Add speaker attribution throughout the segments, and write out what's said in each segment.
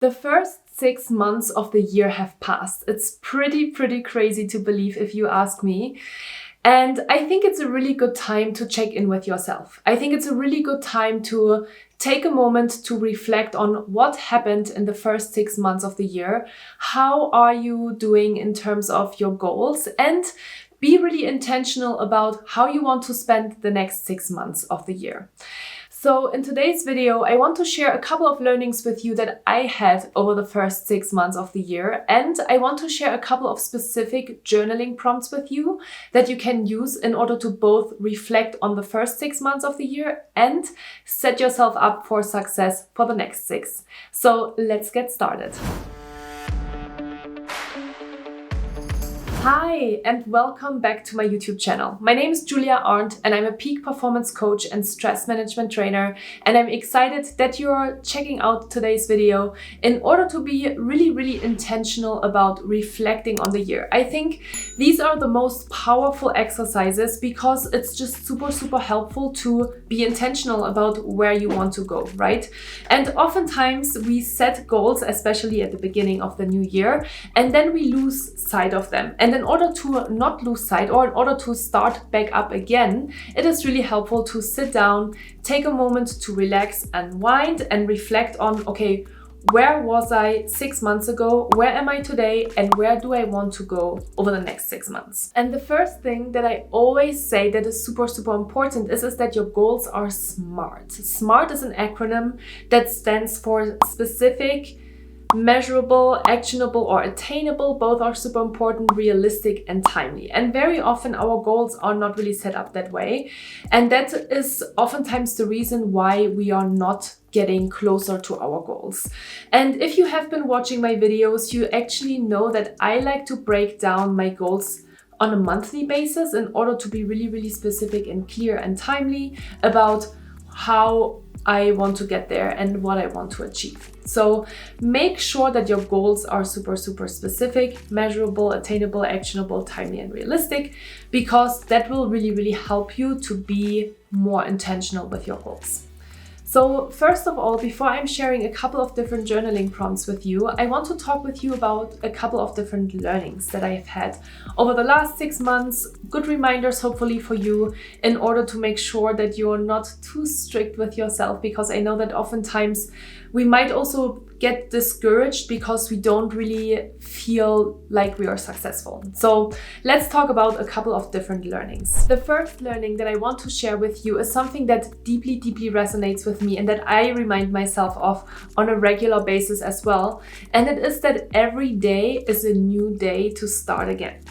Speaker 1: The first 6 months of the year have passed. It's pretty crazy to believe if you ask me. And I think it's a really good time to check in with yourself. I think it's a really good time to take a moment to reflect on what happened in the first 6 months of the year. How are you doing in terms of your goals? And be really intentional about how you want to spend the next 6 months of the year. So in today's video, I want to share a couple of learnings with you that I had over the first 6 months of the year. And I want to share a couple of specific journaling prompts with you that you can use in order to both reflect on the first 6 months of the year and set yourself up for success for the next 6. So let's get started. Hi, and welcome back to my YouTube channel. My name is Julia Arndt, and I'm a peak performance coach and stress management trainer. And I'm excited that you are checking out today's video in order to be really intentional about reflecting on the year. I think these are the most powerful exercises because it's just super helpful to be intentional about where you want to go, right? And oftentimes we set goals, especially at the beginning of the new year, and then we lose sight of them. And in order to not lose sight, or in order to start back up again, it is really helpful to sit down, take a moment to relax, unwind, and reflect on, okay, where was I 6 months ago? Where am I today? And where do I want to go over the next 6 months? And the first thing that I always say that is super important is that your goals are SMART. SMART is an acronym that stands for specific, measurable, actionable, or attainable. Both are super important, realistic, and timely. And very often our goals are not really set up that way. And that is oftentimes the reason why we are not getting closer to our goals. And if you have been watching my videos, you actually know that I like to break down my goals on a monthly basis in order to be really specific and clear and timely about how I want to get there and what I want to achieve. So make sure that your goals are super specific, measurable, attainable, actionable, timely, and realistic, because that will really help you to be more intentional with your goals. So first of all, before I'm sharing a couple of different journaling prompts with you, I want to talk with you about a couple of different learnings that I've had over the last 6 months. Good reminders, hopefully, for you in order to make sure that you're not too strict with yourself, because I know that oftentimes we might also get discouraged because we don't really feel like we are successful. So let's talk about a couple of different learnings. The first learning that I want to share with you is something that deeply resonates with me and that I remind myself of on a regular basis as well. And it is that every day is a new day to start again.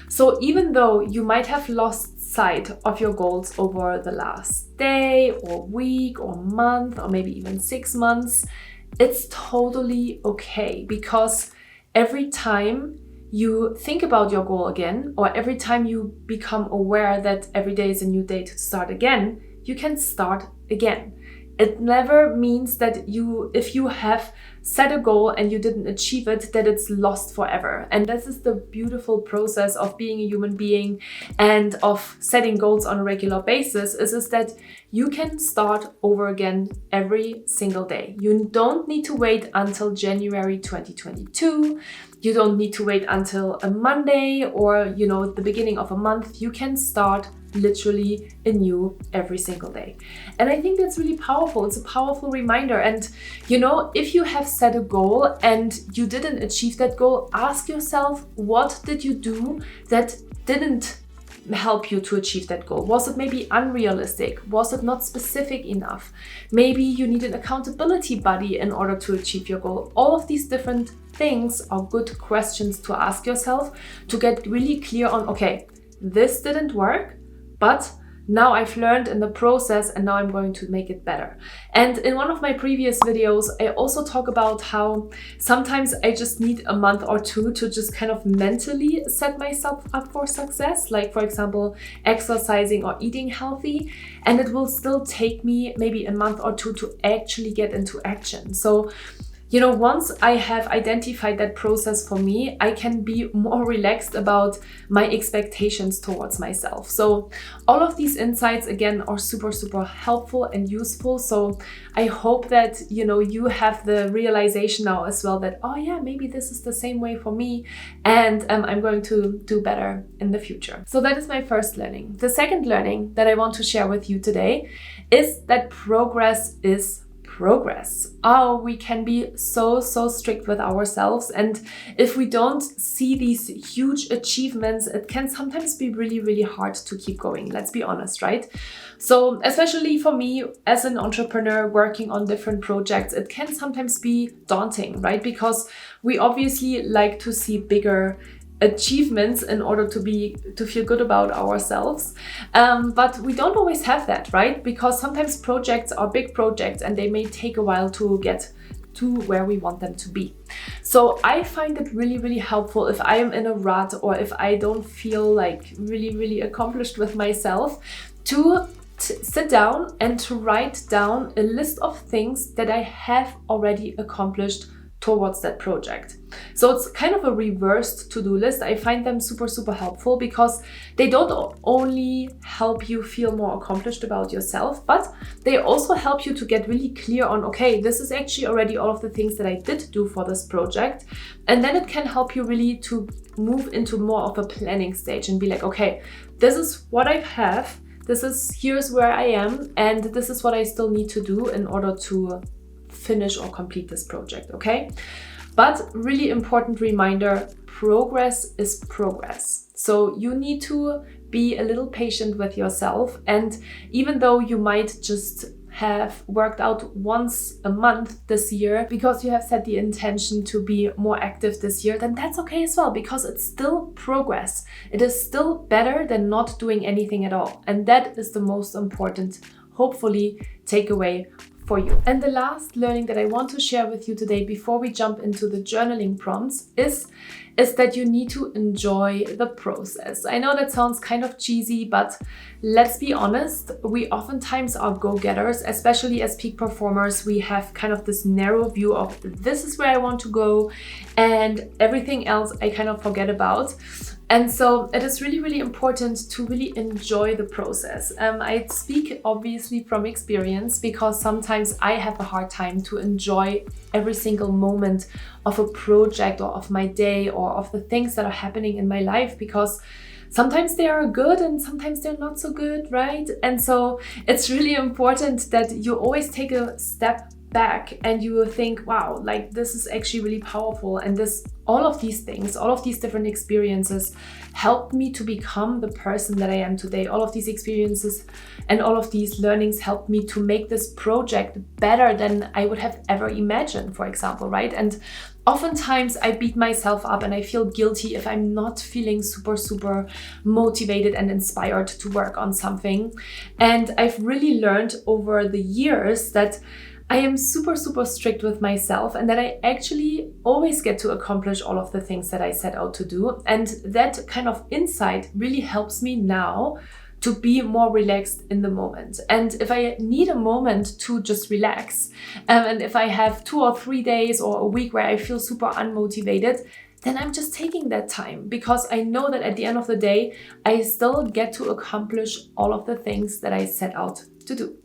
Speaker 1: So even though you might have lost sight of your goals over the last day or week or month or maybe even 6 months, it's totally okay, because every time you think about your goal again, or every time you become aware that every day is a new day to start again, you can start again. It never means that if you have set a goal and you didn't achieve it, that it's lost forever. And this is the beautiful process of being a human being and of setting goals on a regular basis, is that you can start over again every single day. You don't need to wait until January 2022. You don't need to wait until a Monday or, the beginning of a month. You can start literally anew every single day. And I think that's really powerful. It's a powerful reminder. And, if you have set a goal and you didn't achieve that goal, ask yourself, what did you do that didn't help you to achieve that goal? Was it maybe unrealistic? Was it not specific enough? Maybe you need an accountability buddy in order to achieve your goal. All of these different things are good questions to ask yourself to get really clear on, okay, this didn't work, but now I've learned in the process and now I'm going to make it better. And in one of my previous videos, I also talk about how sometimes I just need a month or two to just kind of mentally set myself up for success. Like, for example, exercising or eating healthy. And it will still take me maybe a month or two to actually get into action. So once I have identified that process for me, I can be more relaxed about my expectations towards myself. So all of these insights, again, are super, super helpful and useful. So I hope that, you have the realization now as well that, oh yeah, maybe this is the same way for me, and I'm going to do better in the future. So that is my first learning. The second learning that I want to share with you today is that progress is progress. Oh, we can be so strict with ourselves, and if we don't see these huge achievements, it can sometimes be really, really hard to keep going. Let's be honest, right? So especially for me as an entrepreneur working on different projects, it can sometimes be daunting, right? Because we obviously like to see bigger achievements in order to feel good about ourselves, but we don't always have that, right? Because sometimes projects are big projects and they may take a while to get to where we want them to be. So I find it really, really helpful if I am in a rut or if I don't feel like really, really accomplished with myself, to sit down and to write down a list of things that I have already accomplished towards that project. So it's kind of a reversed to-do list. I find them super, super helpful because they don't only help you feel more accomplished about yourself, but they also help you to get really clear on, okay, this is actually already all of the things that I did do for this project. And then it can help you really to move into more of a planning stage and be like, okay, this is what I have, here's where I am, and this is what I still need to do in order to finish or complete this project, okay? But really important reminder, progress is progress. So you need to be a little patient with yourself, and even though you might just have worked out once a month this year because you have set the intention to be more active this year, then that's okay as well, because it's still progress. It is still better than not doing anything at all. And that is the most important, hopefully, takeaway for you. And the last learning that I want to share with you today before we jump into the journaling prompts is that you need to enjoy the process. I know that sounds kind of cheesy, but let's be honest, we oftentimes are go-getters, especially as peak performers. We have kind of this narrow view of this is where I want to go, and everything else I kind of forget about. And so it is really, really important to really enjoy the process. I speak obviously from experience because sometimes I have a hard time to enjoy every single moment of a project or of my day or of the things that are happening in my life, because sometimes they are good and sometimes they're not so good, right? And so it's really important that you always take a step back and you will think, wow, like this is actually really powerful, and all of these things, all of these different experiences helped me to become the person that I am today. All of these experiences and all of these learnings helped me to make this project better than I would have ever imagined, for example, right? And oftentimes I beat myself up and I feel guilty if I'm not feeling super motivated and inspired to work on something. And I've really learned over the years that I am super strict with myself, and that I actually always get to accomplish all of the things that I set out to do. And that kind of insight really helps me now to be more relaxed in the moment. And if I need a moment to just relax, and if I have 2 or 3 days or a week where I feel super unmotivated, then I'm just taking that time, because I know that at the end of the day, I still get to accomplish all of the things that I set out to do.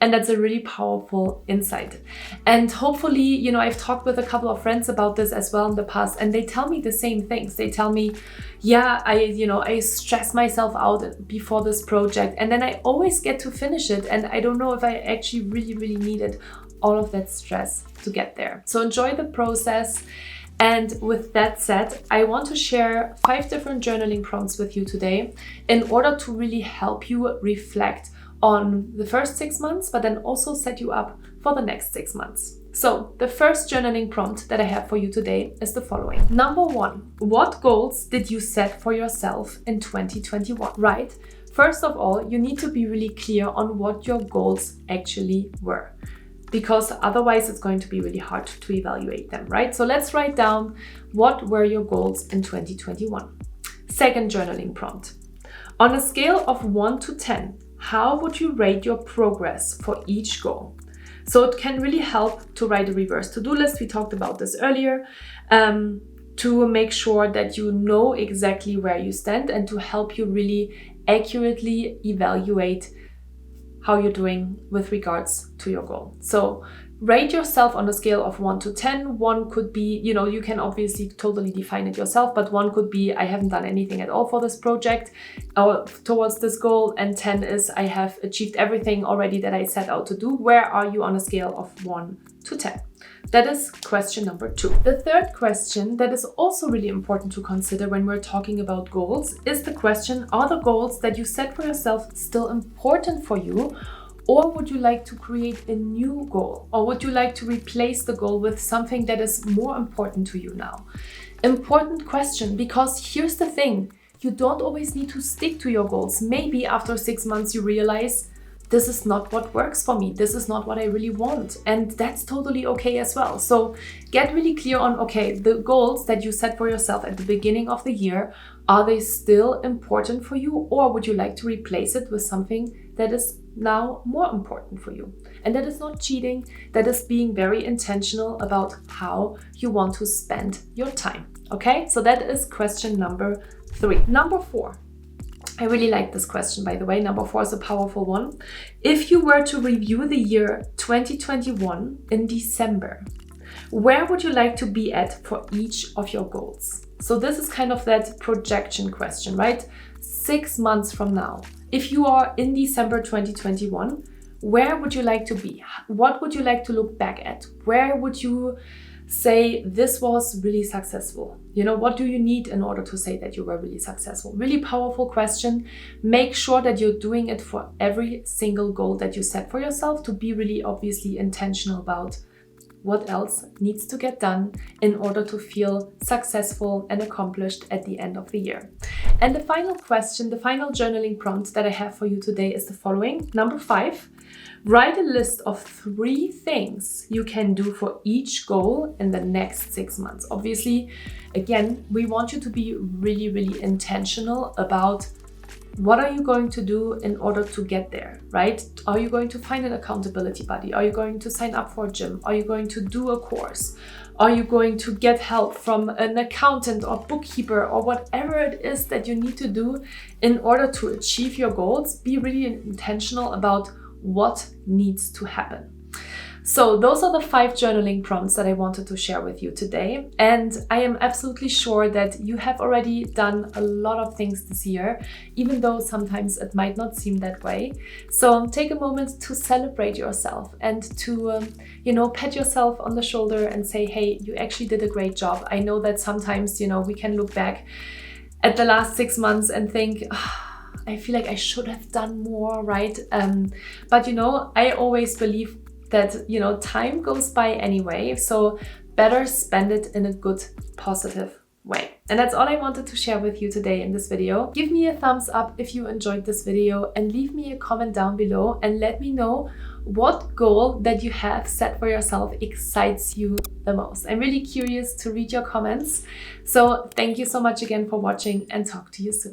Speaker 1: And that's a really powerful insight. And hopefully, I've talked with a couple of friends about this as well in the past, and they tell me the same things. They tell me, yeah, I stress myself out before this project, and then I always get to finish it. And I don't know if I actually really needed all of that stress to get there. So enjoy the process. And with that said, I want to share 5 different journaling prompts with you today in order to really help you reflect on the first 6 months, but then also set you up for the next 6 months. So the first journaling prompt that I have for you today is the following. Number 1, what goals did you set for yourself in 2021? Right? First of all, you need to be really clear on what your goals actually were, because otherwise it's going to be really hard to evaluate them, right? So let's write down what were your goals in 2021. Second journaling prompt. On a scale of 1 to 10, how would you rate your progress for each goal? So it can really help to write a reverse to-do list. We talked about this earlier, to make sure that you know exactly where you stand and to help you really accurately evaluate how you're doing with regards to your goal. So rate yourself on a scale of 1 to 10. 1 could be, you can obviously totally define it yourself, but 1 could be, I haven't done anything at all for this project or towards this goal. And 10 is, I have achieved everything already that I set out to do. Where are you on a scale of 1 to 10? That is question number 2. The third question that is also really important to consider when we're talking about goals is the question, are the goals that you set for yourself still important for you? Or would you like to create a new goal? Or would you like to replace the goal with something that is more important to you now? Important question, because here's the thing. You don't always need to stick to your goals. Maybe after 6 months you realize, this is not what works for me. This is not what I really want. And that's totally okay as well. So get really clear on, okay, the goals that you set for yourself at the beginning of the year, are they still important for you? Or would you like to replace it with something that is now more important for you? And that is not cheating. That is being very intentional about how you want to spend your time. Okay, so that is question number 3. Number 4. I really like this question, by the way. Number 4 is a powerful one. If you were to review the year 2021 in December, where would you like to be at for each of your goals? So this is kind of that projection question, right? 6 months from now, if you are in December 2021, where would you like to be? What would you like to look back at? Where would you say this was really successful? What do you need in order to say that you were really successful? Really powerful question. Make sure that you're doing it for every single goal that you set for yourself, to be really obviously intentional about what else needs to get done in order to feel successful and accomplished at the end of the year. And the final question, the final journaling prompt that I have for you today is the following. Number 5, write a list of 3 things you can do for each goal in the next 6 months. Obviously, again, we want you to be really, really intentional about what are you going to do in order to get there, right? Are you going to find an accountability buddy? Are you going to sign up for a gym? Are you going to do a course? Are you going to get help from an accountant or bookkeeper or whatever it is that you need to do in order to achieve your goals? Be really intentional about what needs to happen. So those are the 5 journaling prompts that I wanted to share with you today. And I am absolutely sure that you have already done a lot of things this year, even though sometimes it might not seem that way. So take a moment to celebrate yourself and to, pat yourself on the shoulder and say, hey, you actually did a great job. I know that sometimes, we can look back at the last 6 months and think, I feel like I should have done more, right? But I always believe that, time goes by anyway, so better spend it in a good, positive way. And that's all I wanted to share with you today in this video. Give me a thumbs up if you enjoyed this video and leave me a comment down below and let me know what goal that you have set for yourself excites you the most. I'm really curious to read your comments. So thank you so much again for watching and talk to you soon.